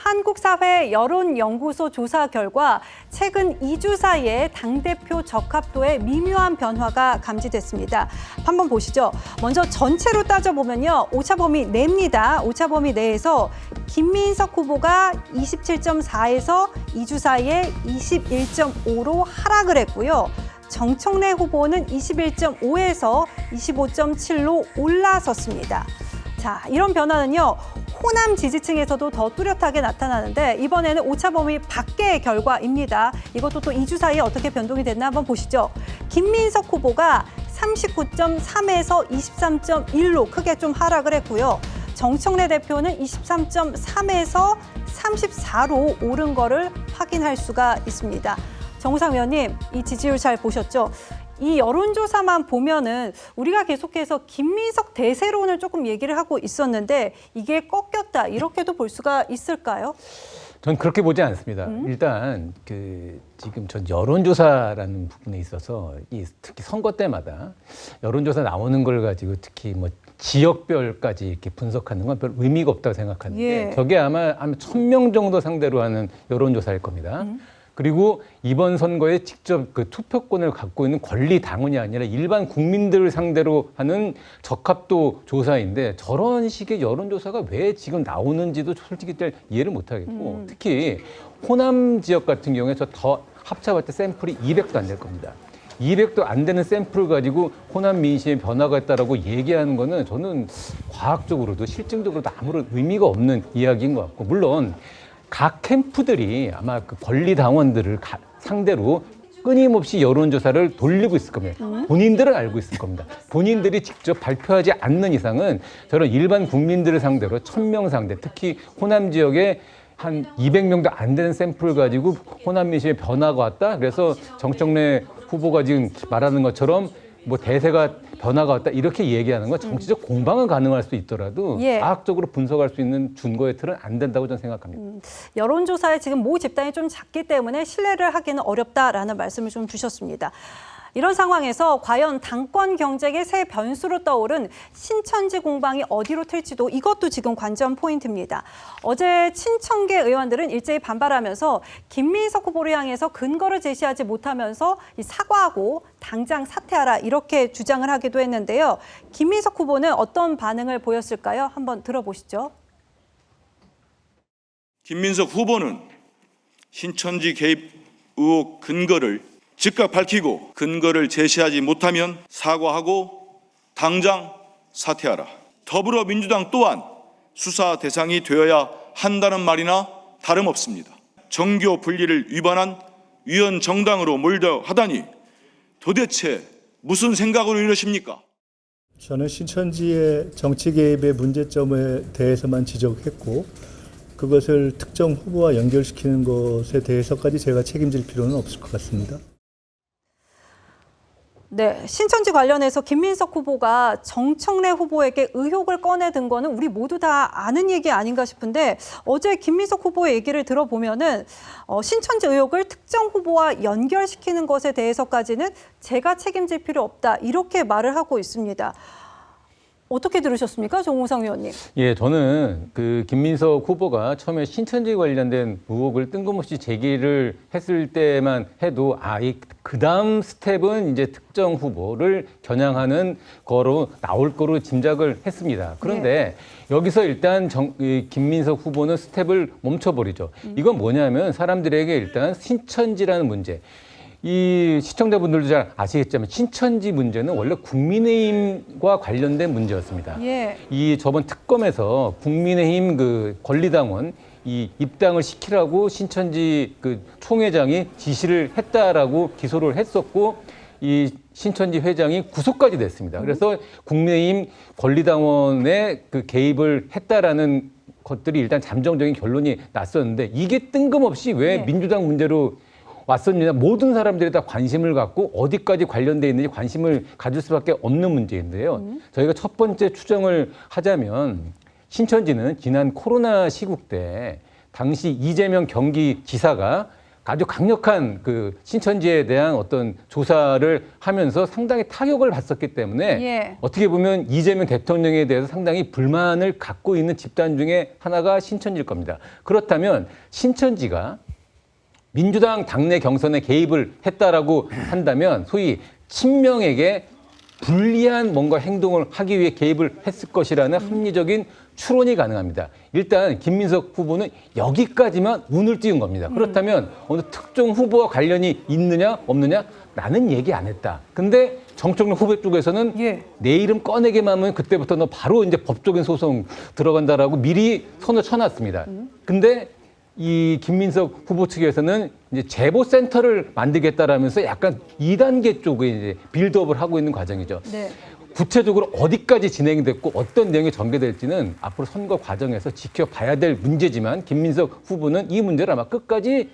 한국사회 여론연구소 조사 결과 최근 2주 사이에 당대표 적합도에 미묘한 변화가 감지됐습니다. 한번 보시죠. 먼저 전체로 따져보면요. 오차범위 내입니다. 오차범위 내에서 김민석 후보가 27.4에서 2주 사이에 21.5로 하락을 했고요. 정청래 후보는 21.5에서 25.7로 올라섰습니다. 자, 이런 변화는요. 호남 지지층에서도 더 뚜렷하게 나타나는데 이번에는 오차범위 밖의 결과입니다. 이것도 또 2주 사이에 어떻게 변동이 됐나 한번 보시죠. 김민석 후보가 39.3에서 23.1로 크게 좀 하락을 했고요. 정청래 대표는 23.3에서 34로 오른 거를 확인할 수가 있습니다. 정우상 의원님, 이 지지율 잘 보셨죠? 이 여론조사만 보면은 우리가 계속해서 김민석 대세론을 조금 얘기를 하고 있었는데 이게 꺾였다 이렇게도 볼 수가 있을까요? 전 그렇게 보지 않습니다. 일단 지금 전 여론조사라는 부분에 있어서 특히 선거 때마다 여론조사 나오는 걸 가지고 특히 뭐 지역별까지 이렇게 분석하는 건 별 의미가 없다고 생각하는데 예. 저게 아마 1,000명 정도 상대로 하는 여론조사일 겁니다. 그리고 이번 선거에 직접 그 투표권을 갖고 있는 권리 당원이 아니라 일반 국민들을 상대로 하는 적합도 조사인데 저런 식의 여론조사가 왜 지금 나오는지도 솔직히 잘 이해를 못 하겠고 특히 호남 지역 같은 경우에 저 더 합쳐봤을 때 샘플이 200도 안 될 겁니다. 200도 안 되는 샘플을 가지고 호남 민심의 변화가 있다라고 얘기하는 거는 저는 과학적으로도 실증적으로도 아무런 의미가 없는 이야기인 것 같고 물론 각 캠프들이 아마 그 권리 당원들을 상대로 끊임없이 여론조사를 돌리고 있을 겁니다. 본인들은 알고 있을 겁니다. 본인들이 직접 발표하지 않는 이상은 저런 일반 국민들을 상대로 1,000명 상대, 특히 호남 지역에 한 200명도 안 되는 샘플을 가지고 호남 민심의 변화가 왔다. 그래서 정청래 후보가 지금 말하는 것처럼 뭐 대세가 변화가 왔다 이렇게 얘기하는 건 정치적 공방은 가능할 수 있더라도 예. 과학적으로 분석할 수 있는 준거의 틀은 안 된다고 저는 생각합니다. 여론조사에 지금 모 집단이 좀 작기 때문에 신뢰를 하기는 어렵다라는 말씀을 좀 주셨습니다. 이런 상황에서 과연 당권 경쟁의 새 변수로 떠오른 신천지 공방이 어디로 튈지도 이것도 지금 관전 포인트입니다. 어제 친천계 의원들은 일제히 반발하면서 김민석 후보를 향해서 근거를 제시하지 못하면서 사과하고 당장 사퇴하라 이렇게 주장을 하기도 했는데요. 김민석 후보는 어떤 반응을 보였을까요? 한번 들어보시죠. 김민석 후보는 신천지 개입 의혹 근거를 즉각 밝히고 근거를 제시하지 못하면 사과하고 당장 사퇴하라. 더불어민주당 또한 수사 대상이 되어야 한다는 말이나 다름없습니다. 정교 분리를 위반한 위헌 정당으로 몰려 하다니 도대체 무슨 생각으로 이러십니까? 저는 신천지의 정치 개입의 문제점에 대해서만 지적했고 그것을 특정 후보와 연결시키는 것에 대해서까지 제가 책임질 필요는 없을 것 같습니다. 네, 신천지 관련해서 김민석 후보가 정청래 후보에게 의혹을 꺼내든 거는 우리 모두 다 아는 얘기 아닌가 싶은데 어제 김민석 후보의 얘기를 들어보면은 신천지 의혹을 특정 후보와 연결시키는 것에 대해서까지는 제가 책임질 필요 없다 이렇게 말을 하고 있습니다. 어떻게 들으셨습니까, 정우상 의원님? 예, 저는 그 김민석 후보가 처음에 신천지 관련된 의혹을 뜬금없이 제기를 했을 때만 해도 그 다음 스텝은 이제 특정 후보를 겨냥하는 거로 나올 거로 짐작을 했습니다. 그런데 여기서 일단 김민석 후보는 스텝을 멈춰버리죠. 이건 뭐냐면 사람들에게 일단 신천지라는 문제. 이 시청자분들도 잘 아시겠지만 신천지 문제는 원래 국민의힘과 관련된 문제였습니다. 예. 이 저번 특검에서 국민의힘 그 권리당원 이 입당을 시키라고 신천지 그 총회장이 지시를 했다라고 기소를 했었고 이 신천지 회장이 구속까지 됐습니다. 그래서 국민의힘 권리당원의 그 개입을 했다라는 것들이 일단 잠정적인 결론이 났었는데 이게 뜬금없이 왜 민주당 문제로 왔었느냐. 모든 사람들이 다 관심을 갖고 어디까지 관련돼 있는지 관심을 가질 수밖에 없는 문제인데요. 저희가 첫 번째 추정을 하자면 신천지는 지난 코로나 시국 때 당시 이재명 경기지사가 아주 강력한 그 신천지에 대한 어떤 조사를 하면서 상당히 타격을 받았기 때문에 예. 어떻게 보면 이재명 대통령에 대해서 상당히 불만을 갖고 있는 집단 중에 하나가 신천지일 겁니다. 그렇다면 신천지가 민주당 당내 경선에 개입을 했다라고 한다면 소위 친명에게 불리한 뭔가 행동을 하기 위해 개입을 했을 것이라는 합리적인 추론이 가능합니다. 일단 김민석 후보는 여기까지만 운을 띄운 겁니다. 그렇다면 어느 특정 후보와 관련이 있느냐 없느냐 나는 얘기 안 했다. 근데 정청래 후보 쪽에서는 예. 내 이름 꺼내기만 하면 그때부터 너 바로 이제 법적인 소송 들어간다라고 미리 선을 쳐놨습니다. 근데 이 김민석 후보 측에서는 이제 제보센터를 만들겠다라면서 약간 2단계 쪽에 이제 빌드업을 하고 있는 과정이죠. 네. 구체적으로 어디까지 진행됐고 어떤 내용이 전개될지는 앞으로 선거 과정에서 지켜봐야 될 문제지만 김민석 후보는 이 문제를 아마 끝까지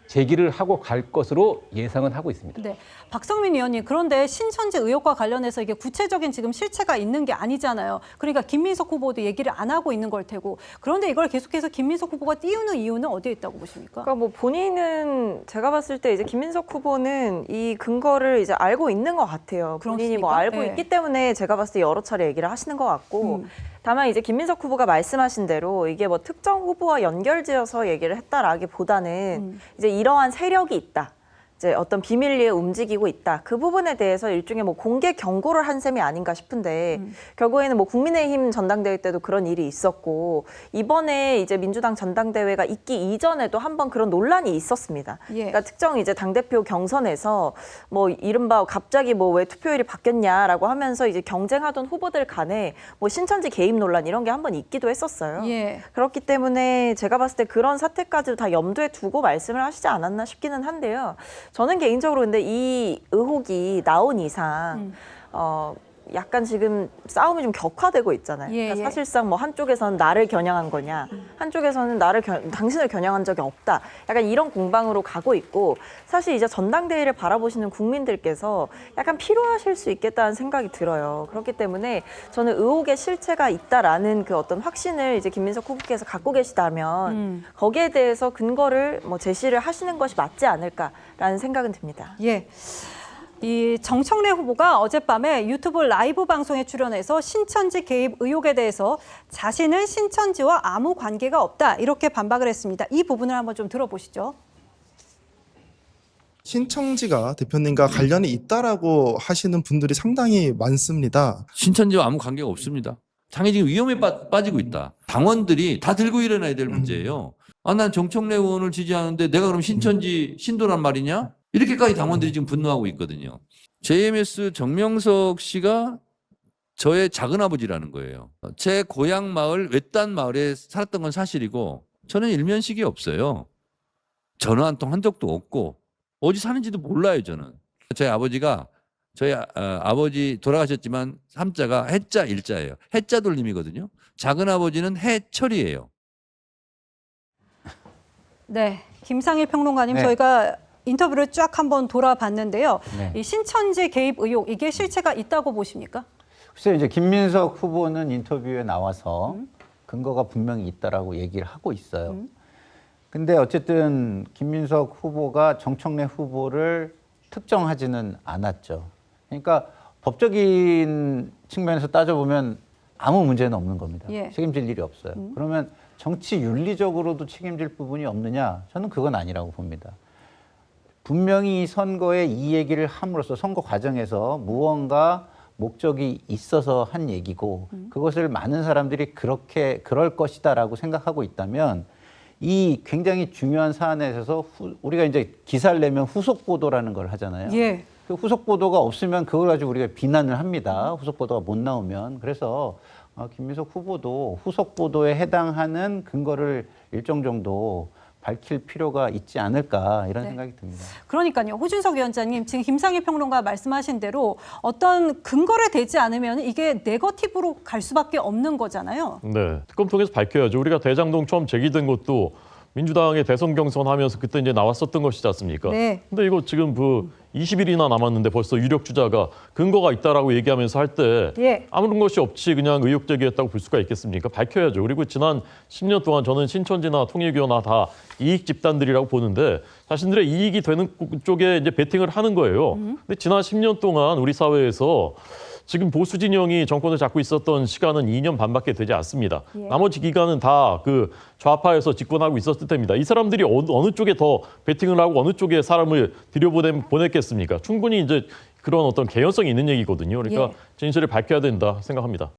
제기를 하고 갈 것으로 예상은 하고 있습니다. 네. 박성민 의원님, 그런데 신천지 의혹과 관련해서 이게 구체적인 지금 실체가 있는 게 아니잖아요. 그러니까 김민석 후보도 얘기를 안 하고 있는 걸 테고. 그런데 이걸 계속해서 김민석 후보가 띄우는 이유는 어디에 있다고 보십니까? 그러니까 뭐 본인은 제가 봤을 때 이제 김민석 후보는 이 근거를 이제 알고 있는 것 같아요. 본인이 뭐 그렇습니까? 알고 네. 있기 때문에 제가 봤을 때 여러 차례 얘기를 하시는 것 같고 다만 이제 김민석 후보가 말씀하신 대로 이게 뭐 특정 후보와 연결지어서 얘기를 했다라기보다는 이제 이러한 세력이 있다. 이제 어떤 비밀리에 움직이고 있다. 그 부분에 대해서 일종의 뭐 공개 경고를 한 셈이 아닌가 싶은데 결국에는 뭐 국민의힘 전당대회 때도 그런 일이 있었고 이번에 이제 민주당 전당대회가 있기 이전에도 한번 그런 논란이 있었습니다. 예. 그러니까 특정 이제 당대표 경선에서 뭐 이른바 갑자기 뭐 왜 투표율이 바뀌었냐라고 하면서 이제 경쟁하던 후보들 간에 뭐 신천지 개입 논란 이런 게 한번 있기도 했었어요. 예. 그렇기 때문에 제가 봤을 때 그런 사태까지도 다 염두에 두고 말씀을 하시지 않았나 싶기는 한데요. 저는 개인적으로 근데 이 의혹이 나온 이상 약간 지금 싸움이 좀 격화되고 있잖아요. 예, 그러니까 예. 사실상 뭐 한쪽에서는 나를 겨냥한 거냐, 한쪽에서는 당신을 겨냥한 적이 없다. 약간 이런 공방으로 가고 있고 사실 이제 전당대회를 바라보시는 국민들께서 약간 피로하실 수 있겠다는 생각이 들어요. 그렇기 때문에 저는 의혹의 실체가 있다라는 그 어떤 확신을 이제 김민석 후보께서 갖고 계시다면 거기에 대해서 근거를 뭐 제시를 하시는 것이 맞지 않을까라는 생각은 듭니다. 예. 이 정청래 후보가 어젯밤에 유튜브 라이브 방송에 출연해서 신천지 개입 의혹에 대해서 자신은 신천지와 아무 관계가 없다 이렇게 반박을 했습니다. 이 부분을 한번 좀 들어보시죠. 신천지가 대표님과 관련이 있다라고 하시는 분들이 상당히 많습니다. 신천지와 아무 관계가 없습니다. 당연히 지금 위험에 빠지고 있다. 당원들이 다 들고 일어나야 될 문제예요. 아, 난 정청래 의원을 지지하는데 내가 그럼 신천지 신도란 말이냐? 이렇게까지 당원들이 지금 분노하고 있거든요. JMS 정명석 씨가 저의 작은아버지라는 거예요. 제 고향 마을 외딴 마을에 살았던 건 사실이고 저는 일면식이 없어요. 전화 한 통 한 적도 없고 어디 사는지도 몰라요. 저는. 저희 아버지가 저희 아버지 돌아가셨지만 삼자가 해자 일자예요. 해자 돌림이거든요. 작은아버지는 해철이에요. 네, 김상일 평론가님, 네. 저희가 인터뷰를 쫙 한번 돌아봤는데요. 네. 이 신천지 개입 의혹, 이게 실체가 있다고 보십니까? 글쎄요, 이제 김민석 후보는 인터뷰에 나와서 근거가 분명히 있다라고 얘기를 하고 있어요. 근데 어쨌든 김민석 후보가 정청래 후보를 특정하지는 않았죠. 그러니까 법적인 측면에서 따져보면 아무 문제는 없는 겁니다. 예. 책임질 일이 없어요. 그러면 정치 윤리적으로도 책임질 부분이 없느냐? 저는 그건 아니라고 봅니다. 분명히 선거에 이 얘기를 함으로써 선거 과정에서 무언가 목적이 있어서 한 얘기고 그것을 많은 사람들이 그럴 것이다라고 생각하고 있다면 이 굉장히 중요한 사안에 있어서 우리가 이제 기사를 내면 후속 보도라는 걸 하잖아요. 예. 그 후속 보도가 없으면 그걸 가지고 우리가 비난을 합니다. 후속 보도가 못 나오면. 그래서 김민석 후보도 후속 보도에 해당하는 근거를 일정 정도 밝힐 필요가 있지 않을까 이런 네. 생각이 듭니다. 그러니까요. 호준석 위원장님, 지금 김상일 평론가 말씀하신 대로 어떤 근거를 대지 않으면 이게 네거티브로 갈 수밖에 없는 거잖아요. 네, 특검 통해서 밝혀야죠. 우리가 대장동 처음 제기된 것도 민주당의 대선 경선하면서 그때 이제 나왔었던 것이지 않습니까? 네. 근데 이거 지금 20일이나 남았는데 벌써 유력 주자가 근거가 있다라고 얘기하면서 할 때 예. 아무런 것이 없이 그냥 의혹 제기했다고 볼 수가 있겠습니까? 밝혀야죠. 그리고 지난 10년 동안 저는 신천지나 통일교나 다 이익 집단들이라고 보는데 자신들의 이익이 되는 쪽에 이제 베팅을 하는 거예요. 근데 지난 10년 동안 우리 사회에서 지금 보수 진영이 정권을 잡고 있었던 시간은 2년 반밖에 되지 않습니다. 예. 나머지 기간은 다 그 좌파에서 집권하고 있었을 때입니다. 이 사람들이 어느 쪽에 더 베팅을 하고 어느 쪽에 사람을 들여보냈겠습니까? 충분히 이제 그런 어떤 개연성이 있는 얘기거든요. 그러니까 예. 진실을 밝혀야 된다 생각합니다.